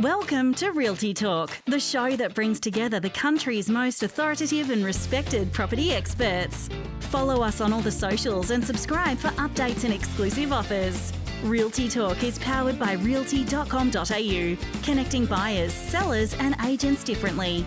Welcome to Realty Talk, the show that brings together the country's most authoritative and respected property experts. Follow us on all the socials and subscribe for updates and exclusive offers. Realty Talk is powered by realty.com.au, connecting buyers, sellers and agents differently.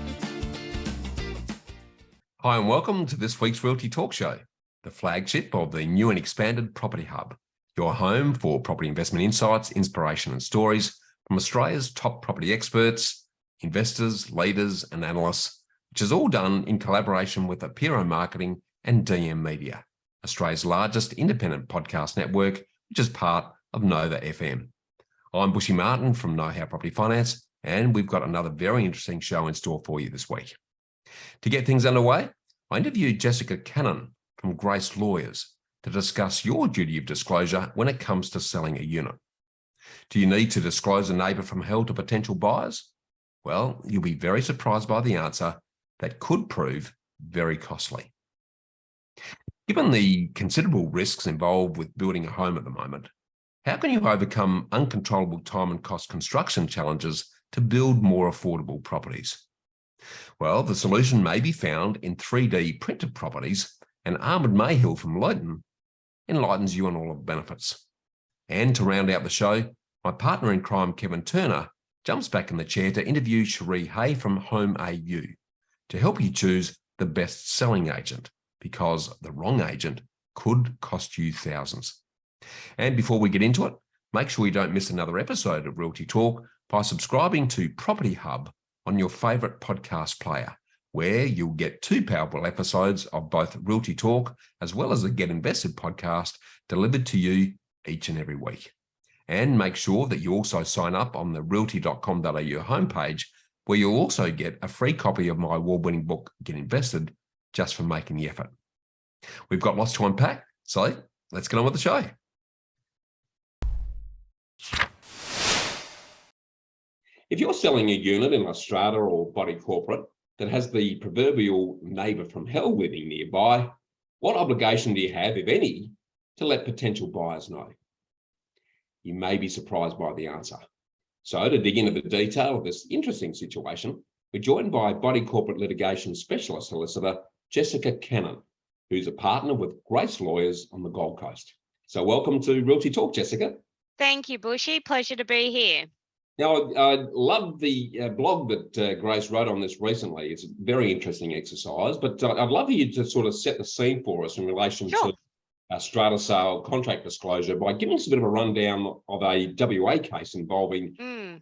Hi and welcome to this week's Realty Talk Show, the flagship of the new and expanded Property Hub, your home for property investment insights, inspiration and stories from Australia's top property experts, investors, leaders and analysts, which is all done in collaboration with Apiro Marketing and DM Media, Australia's largest independent podcast network, which is part of Nova FM. I'm Bushy Martin from Know How Property Finance, and we've got another very interesting show in store for you this week. To get things underway, I interviewed Jessica Cannon from Grace Lawyers to discuss your duty of disclosure when it comes to selling a unit. Do you need to disclose a neighbour from hell to potential buyers? Well, you'll be very surprised by the answer. That could prove very costly. Given the considerable risks involved with building a home at the moment, how can you overcome uncontrollable time and cost construction challenges to build more affordable properties? Well, the solution may be found in 3D printed properties, and Ahmed Mahil from Luyten enlightens you on all of the benefits. And to round out the show, my partner in crime, Kevin Turner, jumps back in the chair to interview Sheree Hay from Home AU to help you choose the best selling agent, because the wrong agent could cost you thousands. And before we get into it, make sure you don't miss another episode of Realty Talk by subscribing to Property Hub on your favourite podcast player, where you'll get 2 powerful episodes of both Realty Talk as well as the Get Invested podcast delivered to you each and every week. And make sure that you also sign up on the realty.com.au homepage, where you'll also get a free copy of my award-winning book, Get Invested, just for making the effort. We've got lots to unpack, so let's get on with the show. If you're selling a unit in a strata or body corporate that has the proverbial neighbour from hell living nearby, what obligation do you have, if any, to let potential buyers know? You may be surprised by the answer. So to dig into the detail of this interesting situation, we're joined by body corporate litigation specialist solicitor, Jessica Cannon, who's a partner with Grace Lawyers on the Gold Coast. So welcome to Realty Talk, Jessica. Thank you, Bushy. Pleasure to be here. Now, I love the blog that Grace wrote on this recently. It's a very interesting exercise, but I'd love for you to sort of set the scene for us in relation to strata sale contract disclosure by giving us a bit of a rundown of a WA case involving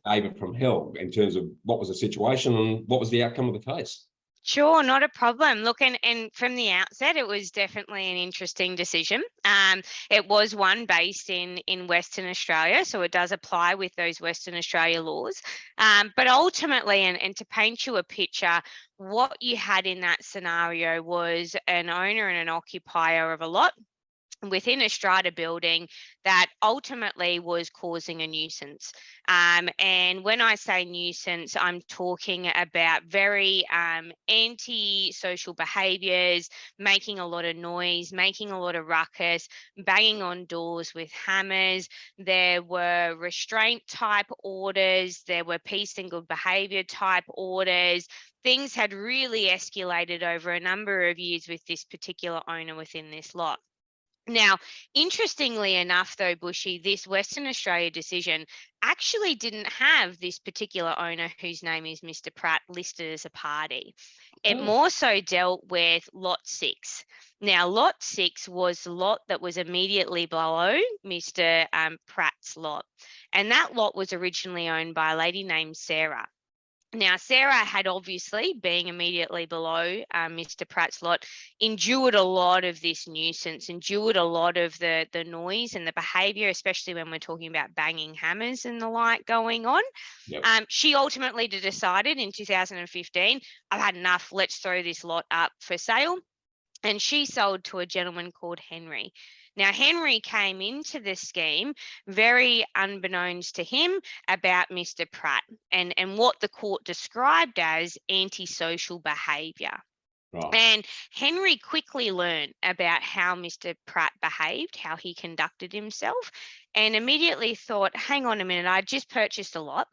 neighbour from hell in terms of what was the situation and what was the outcome of the case. Sure, not a problem. Look, and from the outset, it was definitely an interesting decision. It was one based in Western Australia, so it does apply with those Western Australia laws. But ultimately, and to paint you a picture, what you had in that scenario was an owner and an occupier of a lot within a strata building that ultimately was causing a nuisance. And when I say nuisance, I'm talking about very anti-social behaviours, making a lot of noise, making a lot of ruckus, banging on doors with hammers. There were restraint type orders, there were peace and good behaviour type orders. Things had really escalated over a number of years with this particular owner within this lot. Now, interestingly enough, though, Bushy, this Western Australia decision actually didn't have this particular owner, whose name is Mr. Pratt, listed as a party. It more so dealt with Lot 6. Now, Lot 6 was the lot that was immediately below Mr. Pratt's lot. And that lot was originally owned by a lady named Sarah. Now, Sarah had obviously, being immediately below Mr. Pratt's lot, endured a lot of this nuisance, endured a lot of the noise and the behaviour, especially when we're talking about banging hammers and the like going on. Yep. She ultimately decided in 2015, I've had enough, let's throw this lot up for sale. And she sold to a gentleman called Henry. Now, Henry came into the scheme very unbeknownst to him about Mr. Pratt and what the court described as antisocial behaviour. Right. And Henry quickly learned about how Mr. Pratt behaved, how he conducted himself, and immediately thought, hang on a minute, I just purchased a lot.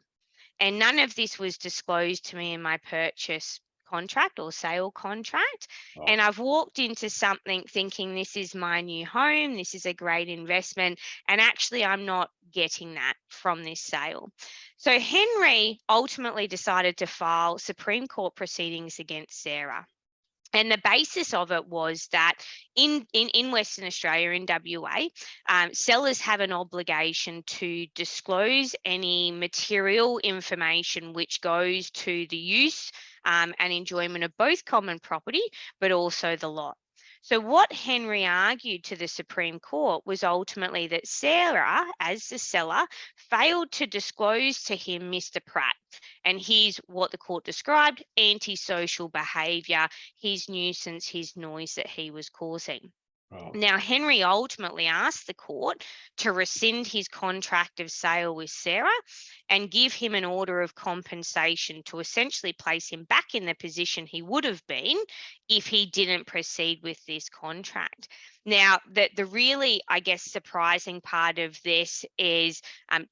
And none of this was disclosed to me in my purchase contract or sale contract. Oh. And I've walked into something thinking this is my new home, this is a great investment, and actually I'm not getting that from this sale. So Henry ultimately decided to file Supreme Court proceedings against Sarah. And the basis of it was that in Western Australia, in WA, sellers have an obligation to disclose any material information which goes to the use and enjoyment of both common property, but also the lot. So what Henry argued to the Supreme Court was ultimately that Sarah, as the seller, failed to disclose to him Mr. Pratt. And here's what the court described: antisocial behaviour, his nuisance, his noise that he was causing. Oh. Now, Henry ultimately asked the court to rescind his contract of sale with Sarah and give him an order of compensation to essentially place him back in the position he would have been if he didn't proceed with this contract. Now, the really, I guess, surprising part of this is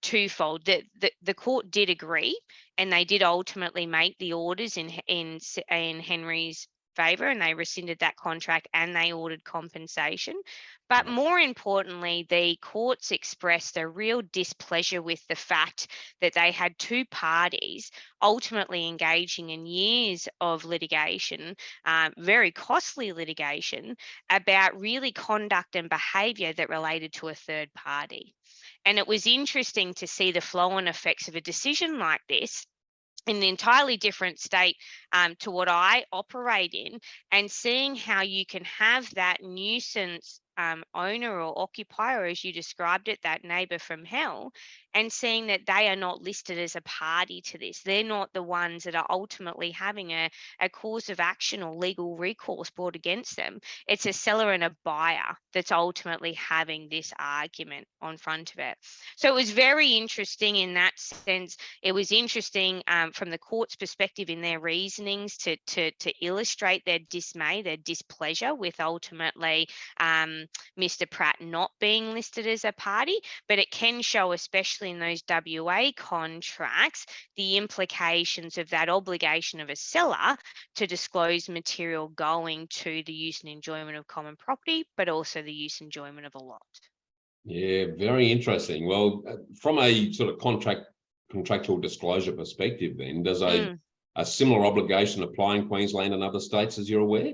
twofold. The court did agree, and they did ultimately make the orders in Henry's favour, and they rescinded that contract and they ordered compensation. But more importantly, the courts expressed a real displeasure with the fact that they had two parties ultimately engaging in years of litigation, very costly litigation, about really conduct and behaviour that related to a third party. And it was interesting to see the flow-on effects of a decision like this in an entirely different state to what I operate in, and seeing how you can have that nuisance owner or occupier, as you described it, that neighbour from hell, and seeing that they are not listed as a party to this. They're not the ones that are ultimately having a cause of action or legal recourse brought against them. It's a seller and a buyer that's ultimately having this argument on front of it. So it was very interesting in that sense. It was interesting from the court's perspective in their reasonings to illustrate their dismay, their displeasure with ultimately Mr. Pratt not being listed as a party. But it can show, especially in those WA contracts, the implications of that obligation of a seller to disclose material going to the use and enjoyment of common property, but also the use and enjoyment of a lot. Yeah, very interesting. Well, from a sort of contractual disclosure perspective, then, does a similar obligation apply in Queensland and other states, as you're aware?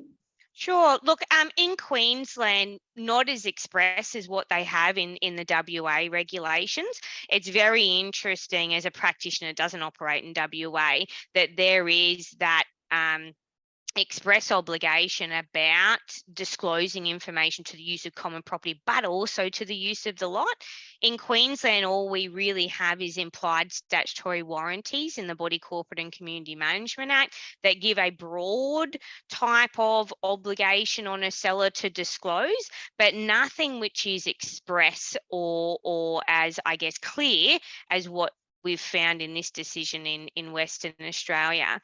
Sure. Look, in Queensland, not as express as what they have in the WA regulations. It's very interesting as a practitioner, it doesn't operate in WA, that there is that express obligation about disclosing information to the use of common property, but also to the use of the lot. In Queensland, all we really have is implied statutory warranties in the Body Corporate and Community Management Act that give a broad type of obligation on a seller to disclose, but nothing which is express or as, I guess, clear as what we've found in this decision in Western Australia.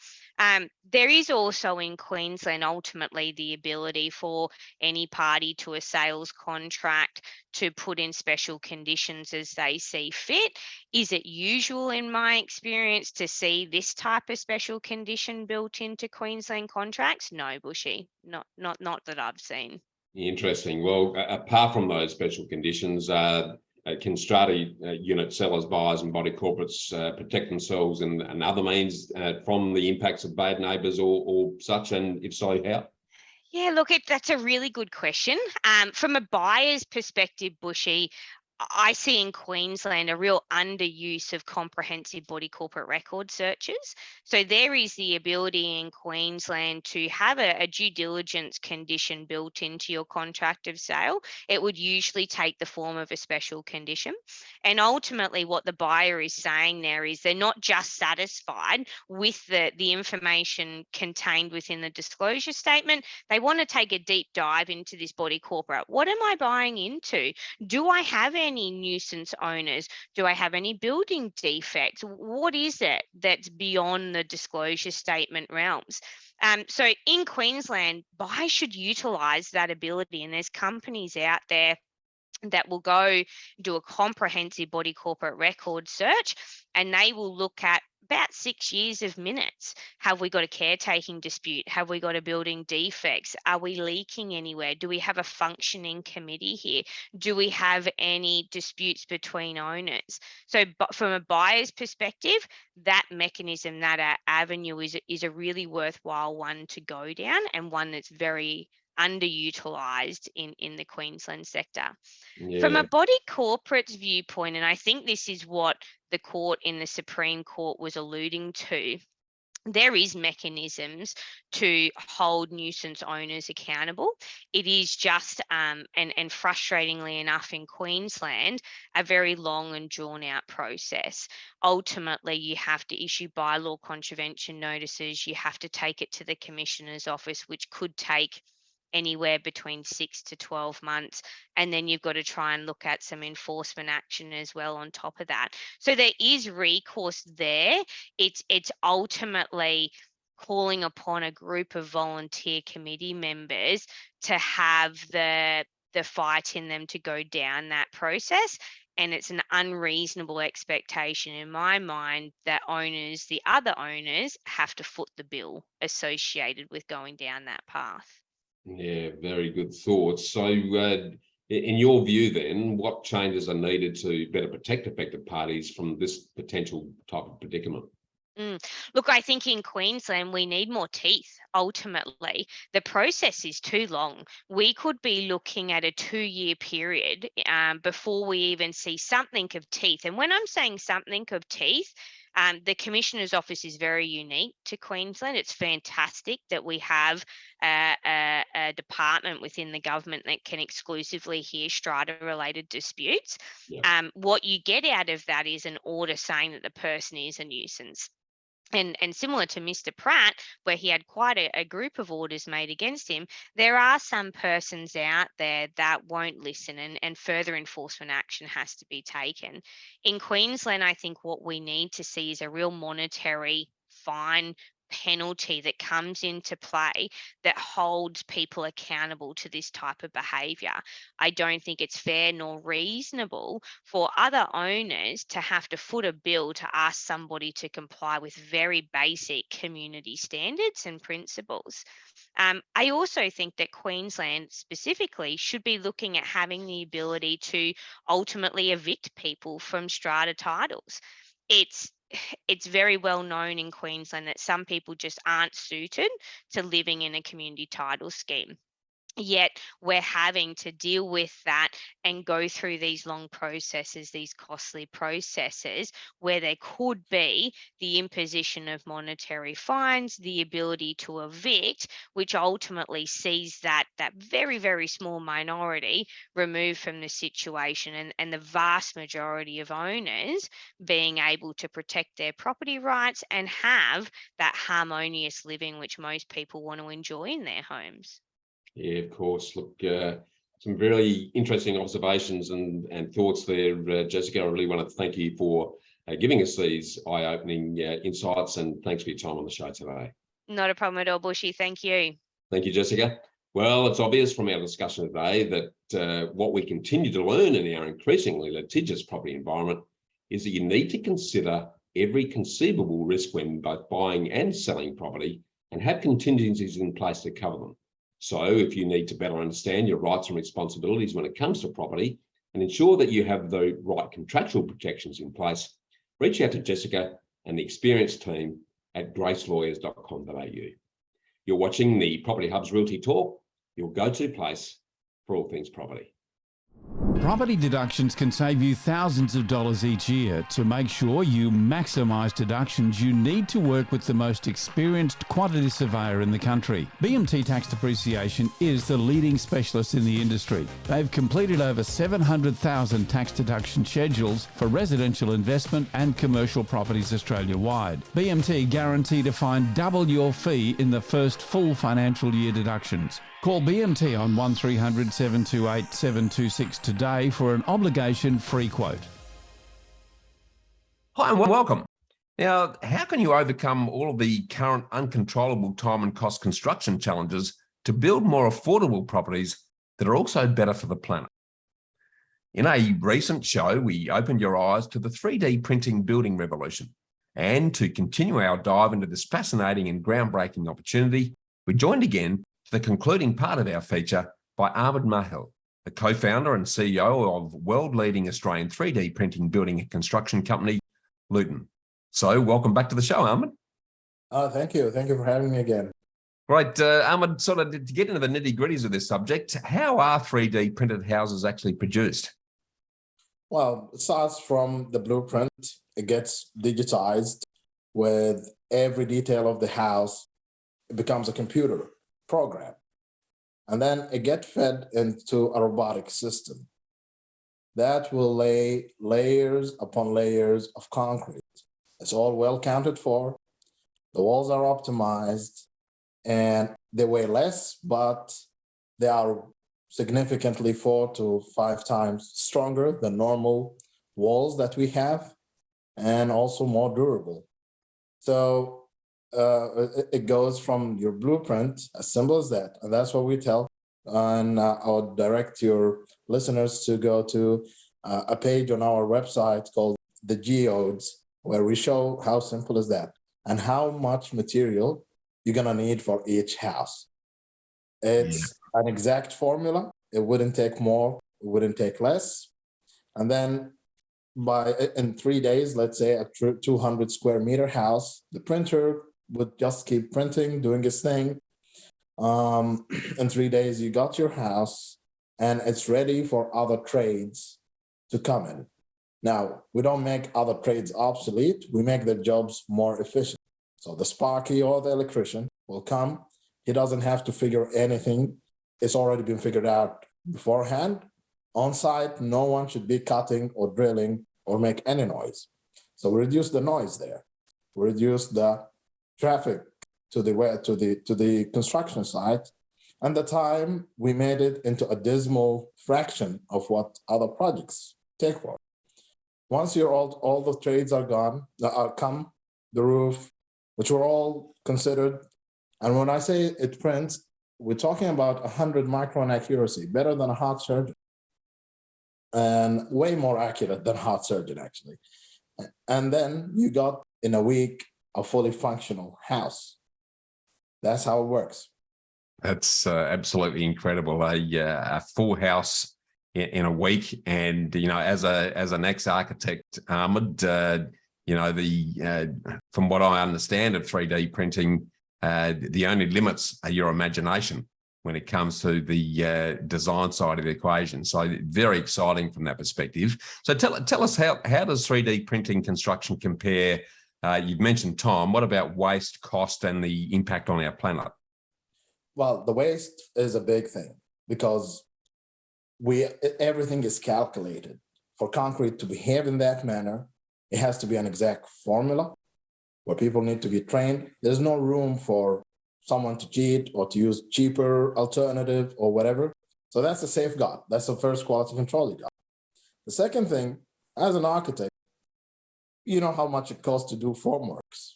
There is also in Queensland ultimately the ability for any party to a sales contract to put in special conditions as they see fit. Is it usual in my experience to see this type of special condition built into Queensland contracts? No, Bushy, not that I've seen. Interesting. Well, apart from those special conditions, can strata unit sellers, buyers and body corporates protect themselves and other means from the impacts of bad neighbours or such, and if so, how? Yeah, look, that's a really good question. From a buyer's perspective, Bushy, I see in Queensland a real underuse of comprehensive body corporate record searches. So there is the ability in Queensland to have a due diligence condition built into your contract of sale. It would usually take the form of a special condition. And ultimately what the buyer is saying there is they're not just satisfied with the information contained within the disclosure statement. They want to take a deep dive into this body corporate. What am I buying into? Do I have any nuisance owners? Do I have any building defects? What is it that's beyond the disclosure statement realms? So in Queensland, buyers should utilise that ability, and there's companies out there that will go do a comprehensive body corporate record search, and they will look at about 6 years of minutes. Have we got a caretaking dispute? Have we got a building defects? Are we leaking anywhere? Do we have a functioning committee here? Do we have any disputes between owners? So but from a buyer's perspective, that mechanism, that avenue is a really worthwhile one to go down, and one that's very underutilized in the Queensland sector. From Yeah. a body corporate's viewpoint, and I think this is what the court in the Supreme Court was alluding to, there is mechanisms to hold nuisance owners accountable. It is just, and frustratingly enough in Queensland, a very long and drawn out process. Ultimately, you have to issue bylaw contravention notices. You have to take it to the Commissioner's office, which could take anywhere between 6 to 12 months. And then you've got to try and look at some enforcement action as well on top of that. So there is recourse there. It's ultimately calling upon a group of volunteer committee members to have the fight in them to go down that process. And it's an unreasonable expectation in my mind that owners, the other owners, have to foot the bill associated with going down that path. Yeah, very good thoughts. So in your view then, what changes are needed to better protect affected parties from this potential type of predicament? Look, I think in Queensland, we need more teeth. Ultimately, the process is too long. We could be looking at a 2-year period before we even see something of teeth. And when I'm saying something of teeth, the Commissioner's office is very unique to Queensland. It's fantastic that we have a department within the government that can exclusively hear strata-related disputes. Yeah. What you get out of that is an order saying that the person is a nuisance. And similar to Mr. Pratt, where he had quite a group of orders made against him, there are some persons out there that won't listen, and further enforcement action has to be taken. In Queensland, I think what we need to see is a real monetary fine penalty that comes into play that holds people accountable to this type of behaviour. I don't think it's fair nor reasonable for other owners to have to foot a bill to ask somebody to comply with very basic community standards and principles. I also think that Queensland specifically should be looking at having the ability to ultimately evict people from strata titles. It's very well known in Queensland that some people just aren't suited to living in a community title scheme. Yet we're having to deal with that and go through these long processes, these costly processes, where there could be the imposition of monetary fines, the ability to evict, which ultimately sees that very, very small minority removed from the situation, and the vast majority of owners being able to protect their property rights and have that harmonious living which most people want to enjoy in their homes. Yeah, of course. Look, some very interesting observations and thoughts there, Jessica. I really want to thank you for giving us these eye-opening insights, and thanks for your time on the show today. Not a problem at all, Bushy. Thank you. Thank you, Jessica. Well, it's obvious from our discussion today that what we continue to learn in our increasingly litigious property environment is that you need to consider every conceivable risk when both buying and selling property, and have contingencies in place to cover them. So if you need to better understand your rights and responsibilities when it comes to property and ensure that you have the right contractual protections in place, reach out to Jessica and the experienced team at gracelawyers.com.au. You're watching the Property Hub's Realty Talk, your go-to place for all things property. Property deductions can save you thousands of dollars each year. To make sure you maximise deductions, you need to work with the most experienced quantity surveyor in the country. BMT Tax Depreciation is the leading specialist in the industry. They've completed over 700,000 tax deduction schedules for residential investment and commercial properties Australia-wide. BMT guarantee to find double your fee in the first full financial year deductions. Call BMT on 1300 728 726 today for an obligation-free quote. Hi and welcome. Now, how can you overcome all of the current uncontrollable time and cost construction challenges to build more affordable properties that are also better for the planet? In a recent show, we opened your eyes to the 3D printing building revolution And to continue our dive into this fascinating and groundbreaking opportunity, we're joined again for the concluding part of our feature by Ahmed Mahil, the co-founder and CEO of world-leading Australian 3D printing building and construction company, Luyten. So welcome back to the show, Ahmed. Thank you. Thank you for having me again. Right, Ahmed, sort of to get into the nitty-gritties of this subject, how are 3D printed houses actually produced? Well, it starts from the blueprint. It gets digitized with every detail of the house. It becomes a computer program. And then it gets fed into a robotic system that will lay layers upon layers of concrete. It's all well counted for. The walls are optimized and they weigh less, but they are significantly 4 to 5 times stronger than normal walls that we have, and also more durable. So it goes from your blueprint, as simple as that. And that's what we tell. And I'll direct your listeners to go to a page on our website called The Geodes, where we show how simple is that and how much material you're going to need for each house. It's an exact formula. It wouldn't take more, it wouldn't take less. And then in 3 days, let's say a 200 square meter house, the printer would just keep printing, doing its thing. In 3 days, you got your house and it's ready for other trades to come in. Now, we don't make other trades obsolete. We make their jobs more efficient. So the sparky or the electrician will come. He doesn't have to figure anything. It's already been figured out beforehand. On site, no one should be cutting or drilling or make any noise. So we reduce the noise there. We reduce the traffic to the construction site. And the time, we made it into a dismal fraction of what other projects take for. Once all the trades are gone, come, the roof, which were all considered. And when I say it prints, we're talking about 100 micron accuracy, better than a heart surgeon, and way more accurate than a heart surgeon, actually. And then you got, in a week, a fully functional house. That's how it works. That's absolutely incredible. A full house in a week, and as an ex-architect, Ahmed, from what I understand of 3D printing, the only limits are your imagination when it comes to the design side of the equation. So very exciting from that perspective. So tell us how does 3D printing construction compare? You've mentioned time. What about waste, cost, and the impact on our planet? Well, the waste is a big thing because everything is calculated. For concrete to behave in that manner, it has to be an exact formula where people need to be trained. There's no room for someone to cheat or to use cheaper alternative or whatever. So that's a safeguard. That's the first quality control you got. The second thing, as an architect, you know how much it costs to do formworks,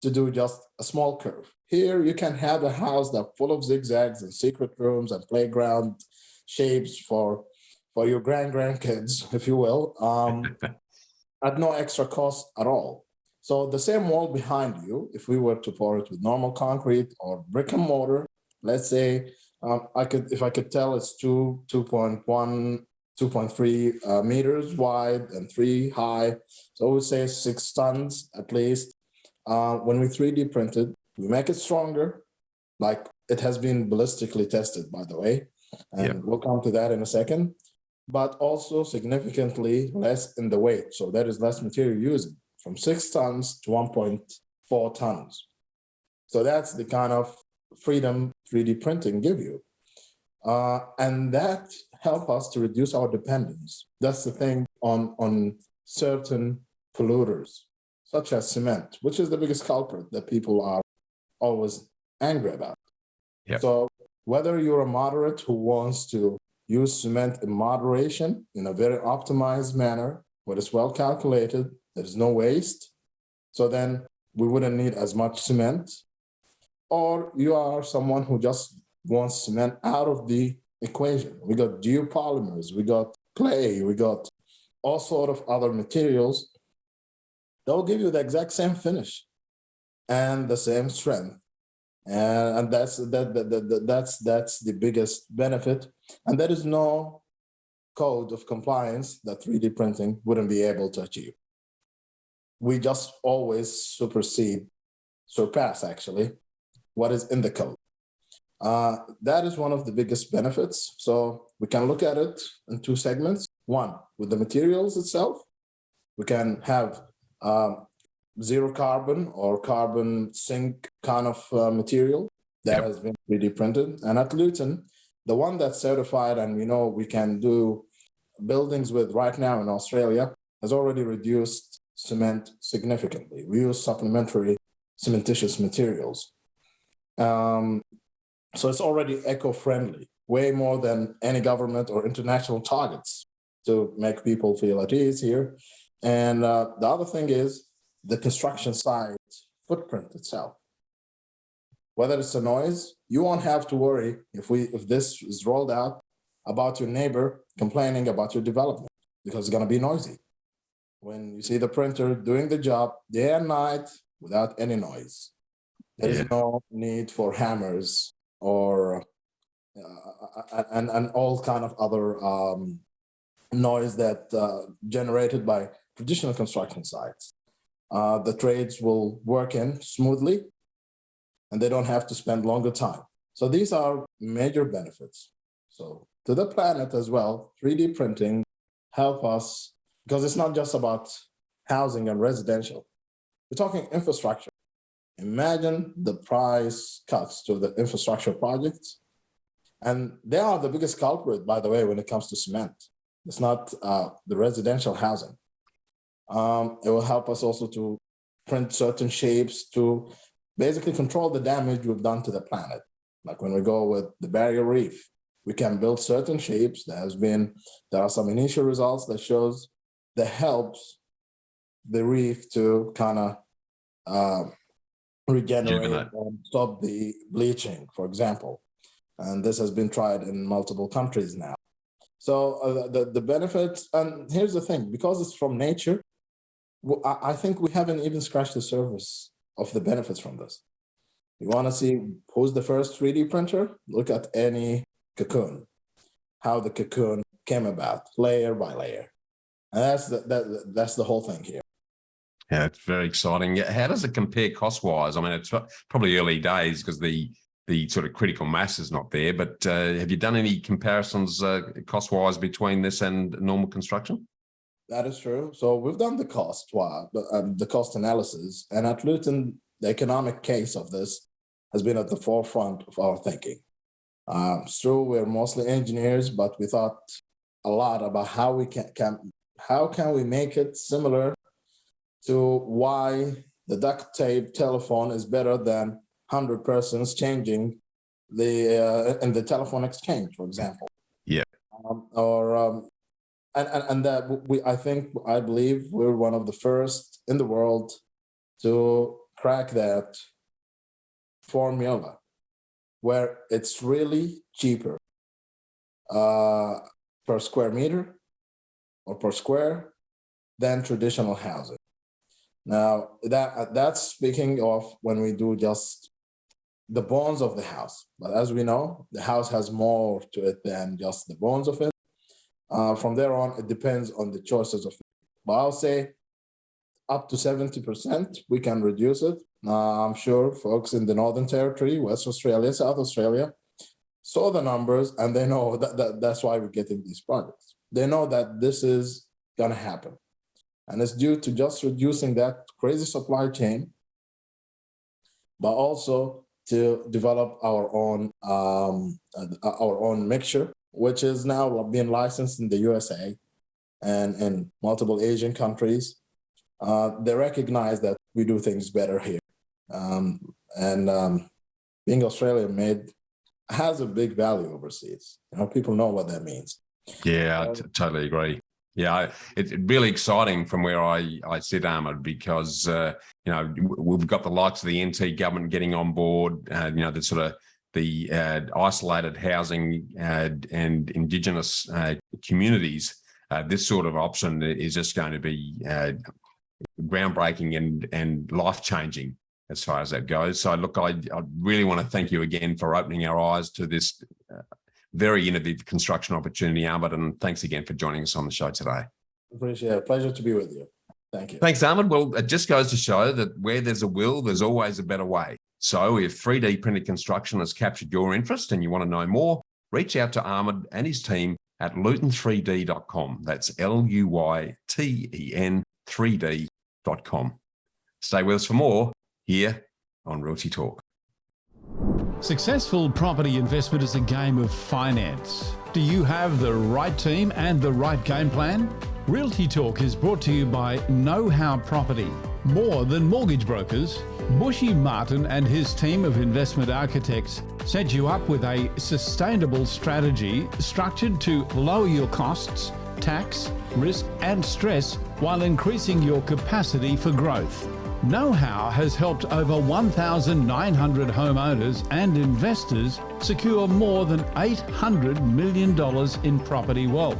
to do just a small curve. Here, you can have a house that's full of zigzags and secret rooms and playground shapes for your grandkids, if you will, at no extra cost at all. So the same wall behind you, if we were to pour it with normal concrete or brick and mortar, let's say if I could tell it's 2.1, 2.3 meters wide and 3 high. So we would say 6 tons at least. When we 3D printed, we make it stronger, like it has been ballistically tested, by the way. And we'll come to that in a second. But also significantly less in the weight. So there is less material using, from 6 tons to 1.4 tons. So that's the kind of freedom 3D printing give you. And that help us to reduce our dependence. That's the thing on certain polluters, such as cement, which is the biggest culprit that people are always angry about. Yep. So whether you're a moderate who wants to use cement in moderation in a very optimized manner, where it's well calculated, there's no waste, so then we wouldn't need as much cement. Or you are someone who just wants cement out of the equation. We got geopolymers, we got clay, we got all sort of other materials they'll give you the exact same finish and the same strength. And that's the biggest benefit. And there is no code of compliance that 3D printing wouldn't be able to achieve. We just always surpass actually what is in the code. That is one of the biggest benefits. So we can look at it in two segments. One, with the materials itself, we can have zero carbon or carbon sink kind of material that has been 3D printed. And at Luyten, the one that's certified and we can do buildings with right now in Australia has already reduced cement significantly. We use supplementary cementitious materials. So it's already eco-friendly, way more than any government or international targets to make people feel at ease here. And the other thing is the construction site footprint itself. Whether it's a noise, you won't have to worry if this is rolled out about your neighbor complaining about your development, because it's going to be noisy. When you see the printer doing the job day and night without any noise, there is no need for hammers or and all kind of other noise that generated by traditional construction sites. The trades will work in smoothly, and they don't have to spend longer time. So these are major benefits. So to the planet as well, 3D printing help us, because it's not just about housing and residential. We're talking infrastructure. Imagine the price cuts to the infrastructure projects. And they are the biggest culprit, by the way, when it comes to cement. It's not the residential housing. It will help us also to print certain shapes to basically control the damage we've done to the planet. Like when we go with the barrier reef, we can build certain shapes. There are some initial results that shows that helps the reef to kind of regenerate and stop the bleaching, for example. And this has been tried in multiple countries now. So the benefits, and here's the thing, because it's from nature, I think we haven't even scratched the surface of the benefits from this. You want to see who's the first 3D printer? Look at any cocoon, how the cocoon came about, layer by layer. And that's the whole thing here. Yeah, it's very exciting. How does it compare cost-wise? I mean, it's probably early days because the sort of critical mass is not there, but have you done any comparisons cost-wise between this and normal construction? That is true. So we've done the cost analysis, and at Luyten, the economic case of this has been at the forefront of our thinking. It's true, we're mostly engineers, but we thought a lot about how we can we make it similar to why the duct tape telephone is better than 100 persons changing in the telephone exchange, for example. Yeah. And that I believe we're one of the first in the world to crack that formula where it's really cheaper per square meter or per square than traditional housing. Now, that's speaking of when we do just the bones of the house. But as we know, the house has more to it than just the bones of it. From there on, it depends on the choices of it. But I'll say up to 70%, we can reduce it. I'm sure folks in the Northern Territory, West Australia, South Australia, saw the numbers, and they know that's why we're getting these projects. They know that this is going to happen. And it's due to just reducing that crazy supply chain, but also to develop our own mixture, which is now being licensed in the USA and in multiple Asian countries. They recognize that we do things better here. Being Australia-made has a big value overseas. People know what that means. Yeah, I totally agree. Yeah, it's really exciting from where I sit, Ahmed, because we've got the likes of the NT government getting on board. The sort of the isolated housing and Indigenous communities. This sort of option is just going to be groundbreaking and life-changing as far as that goes. So look, I really want to thank you again for opening our eyes to this very innovative construction opportunity, Ahmed, and thanks again for joining us on the show today. Appreciate it. Pleasure to be with you. Thank you. Thanks, Ahmed. Well, it just goes to show that where there's a will, there's always a better way. So if 3D printed construction has captured your interest and you want to know more, reach out to Ahmed and his team at Luyten3D.com. That's Luyten 3D.com. Stay with us for more here on Realty Talk. Successful property investment is a game of finance. Do you have the right team and the right game plan? Realty Talk is brought to you by Know How Property. More than mortgage brokers, Bushy Martin and his team of investment architects set you up with a sustainable strategy structured to lower your costs, tax, risk and stress while increasing your capacity for growth. Know How has helped over 1,900 homeowners and investors secure more than $800 million in property wealth.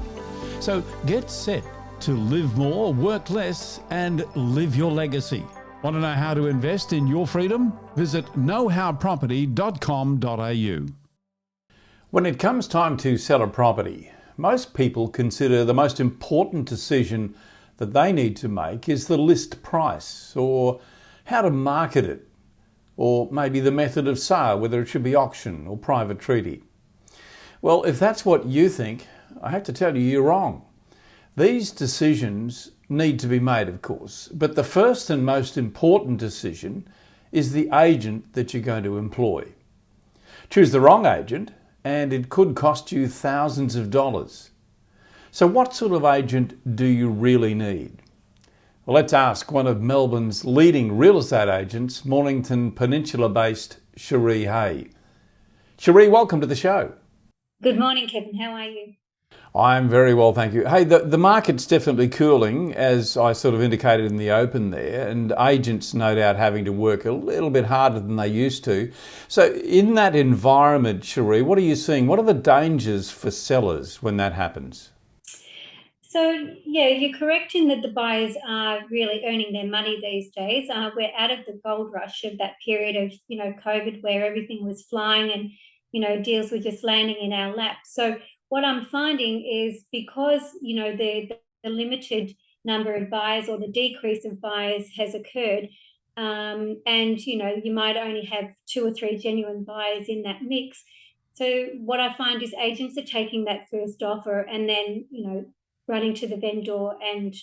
So get set to live more, work less, and live your legacy. Want to know how to invest in your freedom? Visit knowhowproperty.com.au. When it comes time to sell a property, most people consider the most important decision that they need to make is the list price, or how to market it, or maybe the method of sale, whether it should be auction or private treaty. Well, if that's what you think, I have to tell you, you're wrong. These decisions need to be made, of course, but the first and most important decision is the agent that you're going to employ. Choose the wrong agent and it could cost you thousands of dollars. So what sort of agent do you really need? Well, let's ask one of Melbourne's leading real estate agents, Mornington Peninsula-based Sheree Hay. Sheree, welcome to the show. Good morning, Kevin. How are you? I'm very well, thank you. Hey, the market's definitely cooling, as I sort of indicated in the open there, and agents no doubt having to work a little bit harder than they used to. So in that environment, Sheree, what are you seeing? What are the dangers for sellers when that happens? So, yeah, you're correct in that the buyers are really earning their money these days. We're out of the gold rush of that period of, COVID, where everything was flying and, deals were just landing in our lap. So what I'm finding is because, the limited number of buyers or the decrease of buyers has occurred, and, you might only have 2 or 3 genuine buyers in that mix. So what I find is agents are taking that first offer and then, running to the vendor and,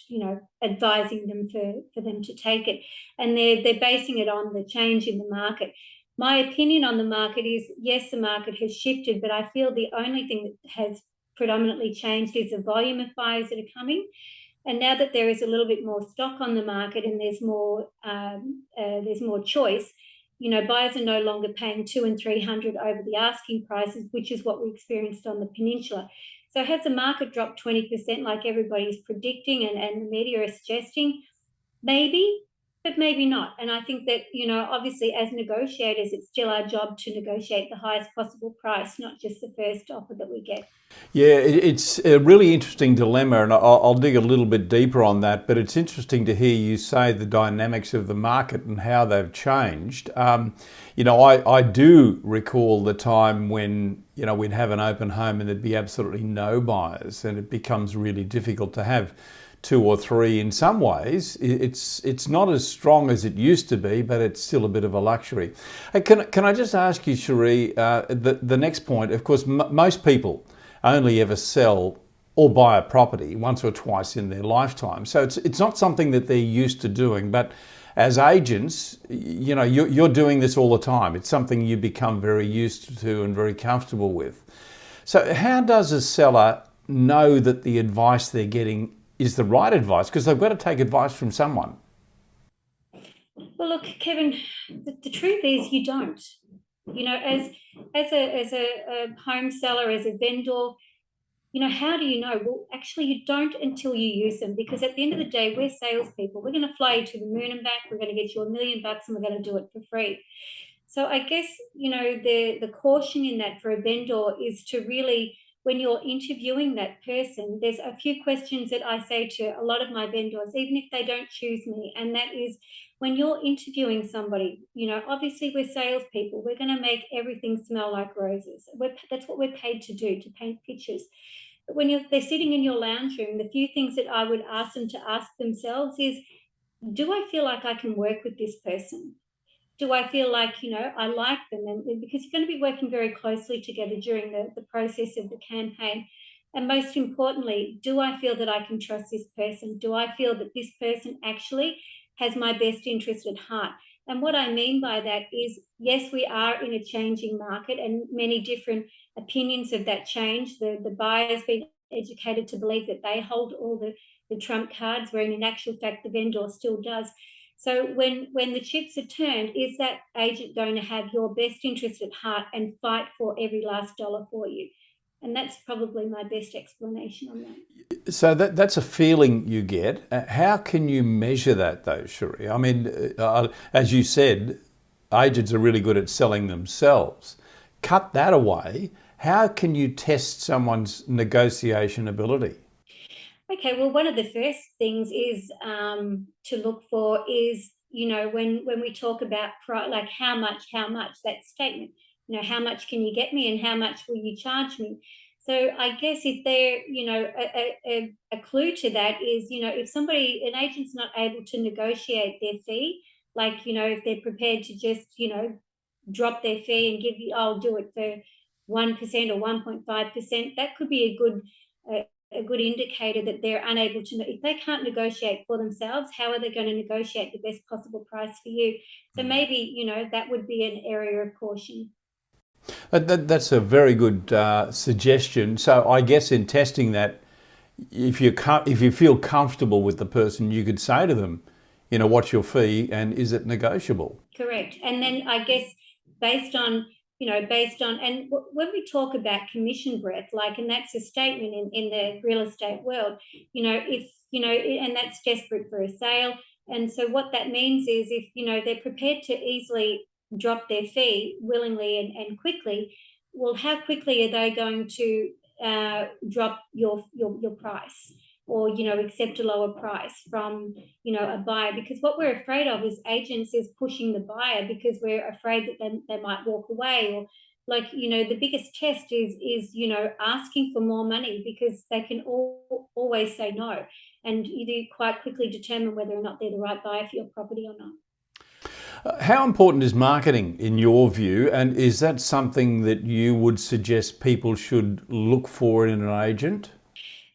advising them for them to take it. And they're basing it on the change in the market. My opinion on the market is, yes, the market has shifted, but I feel the only thing that has predominantly changed is the volume of buyers that are coming. And now that there is a little bit more stock on the market and there's more choice, buyers are no longer paying $200 and $300 over the asking prices, which is what we experienced on the peninsula. So has the market dropped 20% like everybody's predicting and the media are suggesting? Maybe, but maybe not. And I think that, obviously as negotiators, it's still our job to negotiate the highest possible price, not just the first offer that we get. Yeah, it's a really interesting dilemma, and I'll dig a little bit deeper on that, but it's interesting to hear you say the dynamics of the market and how they've changed. I do recall the time when, we'd have an open home and there'd be absolutely no buyers, and it becomes really difficult to have 2 or 3. In some ways, it's not as strong as it used to be, but it's still a bit of a luxury. Hey, can I just ask you, Sheree, the next point? Of course, most people only ever sell or buy a property once or twice in their lifetime, so it's not something that they're used to doing. But as agents, you're doing this all the time. It's something you become very used to and very comfortable with. So how does a seller know that the advice they're getting is the right advice? Because they've got to take advice from someone. Well, look, Kevin, the truth is you don't. As a home seller, as a vendor, how do you know? Well, actually, you don't until you use them, because at the end of the day, we're salespeople. We're going to fly you to the moon and back. We're going to get you $1 million and we're going to do it for free. So I guess, the caution in that for a vendor is to really, when you're interviewing that person, there's a few questions that I say to a lot of my vendors, even if they don't choose me, and that is, when you're interviewing somebody, obviously we're salespeople. We're going to make everything smell like roses. That's what we're paid to do, to paint pictures. But when they're sitting in your lounge room, the few things that I would ask them to ask themselves is, do I feel like I can work with this person? Do I feel like, I like them? And because you're going to be working very closely together during the process of the campaign. And most importantly, do I feel that I can trust this person? Do I feel that this person actually has my best interest at heart? And what I mean by that is, yes, we are in a changing market and many different opinions of that change. The buyer's been educated to believe that they hold all the trump cards, where in actual fact the vendor still does. So when the chips are turned, is that agent going to have your best interest at heart and fight for every last dollar for you? And that's probably my best explanation on that. So that's a feeling you get. How can you measure that though, Sheree? I mean, as you said, agents are really good at selling themselves. Cut that away. How can you test someone's negotiation ability? Okay, well, one of the first things is to look for is, when we talk about like how much, that statement, how much can you get me and how much will you charge me? So I guess if they're, a clue to that is, if an agent's not able to negotiate their fee, like, if they're prepared to just, drop their fee and give you, I'll do it for 1% or 1.5%, that could be a good indicator that they're unable to, if they can't negotiate for themselves, how are they going to negotiate the best possible price for you? So maybe, that would be an area of caution. That's a very good suggestion. So I guess in testing that, if you feel comfortable with the person, you could say to them, what's your fee and is it negotiable? Correct. And then I guess based on, and when we talk about commission breadth, and that's a statement in the real estate world, if, and that's desperate for a sale. And so what that means is, if, they're prepared to easily drop their fee willingly and quickly, well, how quickly are they going to drop your price, or accept a lower price from a buyer? Because what we're afraid of as agents is pushing the buyer, because we're afraid that they might walk away, or the biggest test is asking for more money, because they can always say no, and you do quite quickly determine whether or not they're the right buyer for your property or not. How important is marketing in your view, and is that something that you would suggest people should look for in an agent?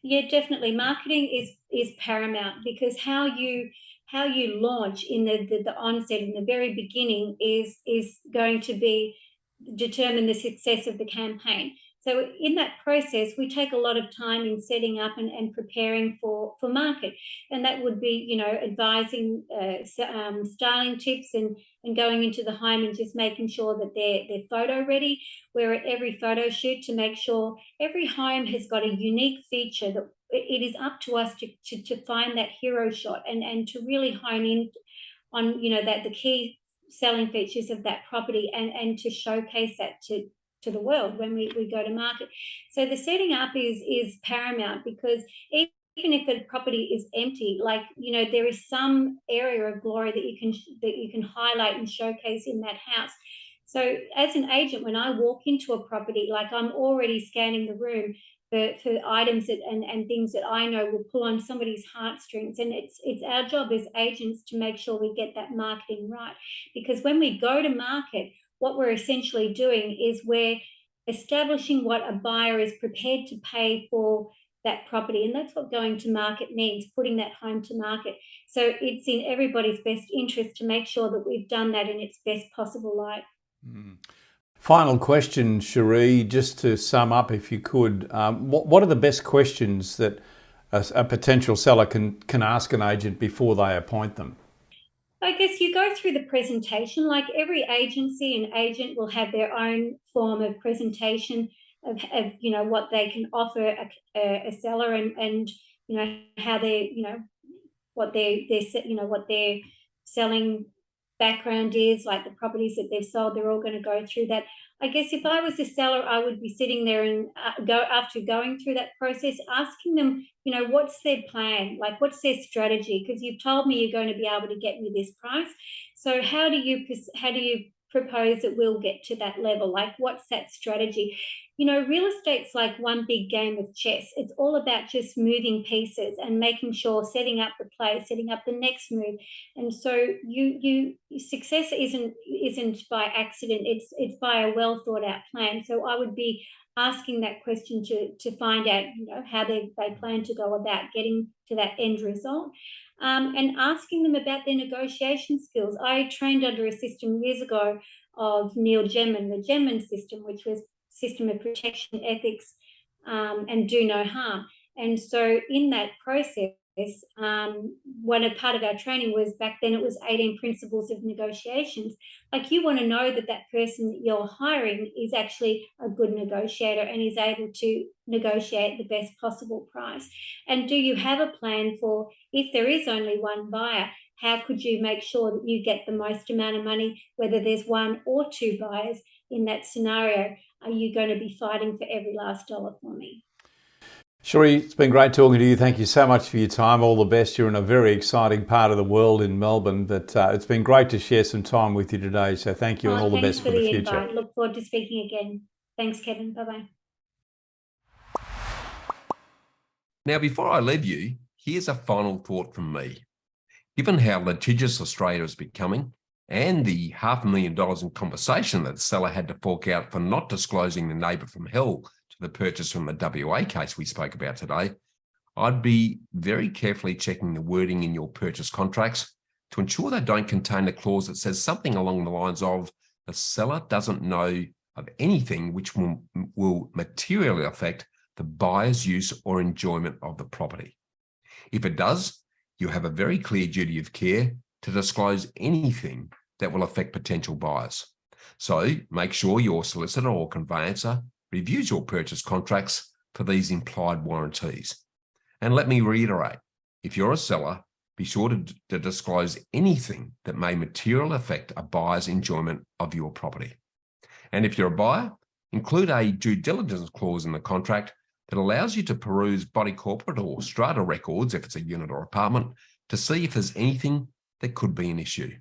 Yeah, definitely. Marketing is paramount, because how you launch in the onset, in the very beginning, is going to determine the success of the campaign. So in that process, we take a lot of time in setting up and preparing for market, and that would be advising styling tips and going into the home and just making sure that they're photo ready. We're at every photo shoot to make sure every home has got a unique feature that it is up to us to find that hero shot and to really hone in on that the key selling features of that property, and to showcase that to the world when we go to market. So the setting up is paramount, because even if a property is empty, there is some area of glory that you can highlight and showcase in that house. So as an agent, when I walk into a property, I'm already scanning the room for items and things that I know will pull on somebody's heartstrings. And it's our job as agents to make sure we get that marketing right. Because when we go to market, what we're essentially doing is we're establishing what a buyer is prepared to pay for that property. And that's what going to market means, putting that home to market. So it's in everybody's best interest to make sure that we've done that in its best possible light. Mm. Final question, Sheree, just to sum up, if you could, what are the best questions that a potential seller can ask an agent before they appoint them? I guess you go through the presentation. Like every agency and agent will have their own form of presentation of what they can offer a seller, and how they what their selling background is, like the properties that they've sold, they're all going to go through that. I guess if I was a seller, I would be sitting there and after going through that process, asking them, what's their plan? Like, what's their strategy? Because you've told me you're going to be able to get me this price. So how do you propose that we'll get to that level? Like, what's that strategy? Real estate's like one big game of chess. It's all about just moving pieces and making sure, setting up the play, setting up the next move. And so success isn't by accident. It's by a well thought out plan. So I would be asking that question to find out, how they plan to go about getting to that end result. And asking them about their negotiation skills. I trained under a system years ago of Neil Gemman, the Gemman system, which was system of protection, ethics, and do no harm. And so in that process, part of our training was, back then it was 18 principles of negotiations. Like, you want to know that person that you're hiring is actually a good negotiator and is able to negotiate the best possible price. And do you have a plan for, if there is only one buyer, how could you make sure that you get the most amount of money, whether there's one or two buyers in that scenario? Are you going to be fighting for every last dollar for me? Sheree, it's been great talking to you. Thank you so much for your time. All the best. You're in a very exciting part of the world in Melbourne, but it's been great to share some time with you today. So thank you, and all the best for the future. Invite. Look forward to speaking again. Thanks, Kevin. Bye-bye. Now, before I leave you, here's a final thought from me. Given how litigious Australia is becoming, and the $500,000 in compensation that the seller had to fork out for not disclosing the neighbour from hell to the purchase from the WA case we spoke about today, I'd be very carefully checking the wording in your purchase contracts to ensure they don't contain a clause that says something along the lines of, the seller doesn't know of anything which will materially affect the buyer's use or enjoyment of the property. If it does, you have a very clear duty of care to disclose anything that will affect potential buyers. So make sure your solicitor or conveyancer reviews your purchase contracts for these implied warranties. And let me reiterate, if you're a seller, be sure to disclose anything that may materially affect a buyer's enjoyment of your property. And if you're a buyer, include a due diligence clause in the contract that allows you to peruse body corporate or strata records, if it's a unit or apartment, to see if there's anything that could be an issue.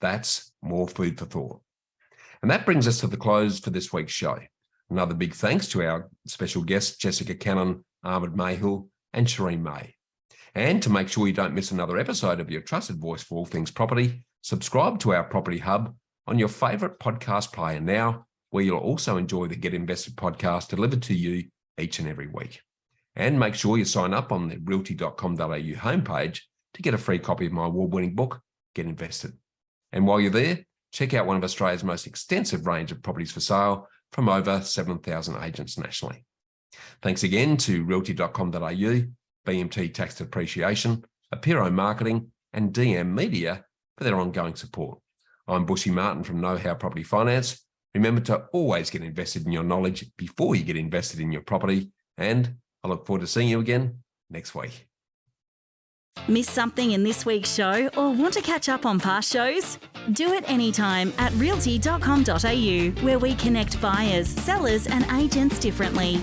That's more food for thought. And that brings us to the close for this week's show. Another big thanks to our special guests, Jessica Cannon, Ahmed Mahil, and Sheree Hay. And to make sure you don't miss another episode of your trusted voice for all things property, subscribe to our Property Hub on your favourite podcast player now, where you'll also enjoy the Get Invested podcast delivered to you each and every week. And make sure you sign up on the realty.com.au homepage to get a free copy of my award-winning book, Get Invested. And while you're there, check out one of Australia's most extensive range of properties for sale from over 7,000 agents nationally. Thanks again to realty.com.au, BMT Tax Depreciation, Apiro Marketing, and DM Media for their ongoing support. I'm Bushy Martin from Know How Property Finance. Remember to always get invested in your knowledge before you get invested in your property, and I look forward to seeing you again next week. Miss something in this week's show or want to catch up on past shows? Do it anytime at realty.com.au, where we connect buyers, sellers and agents differently.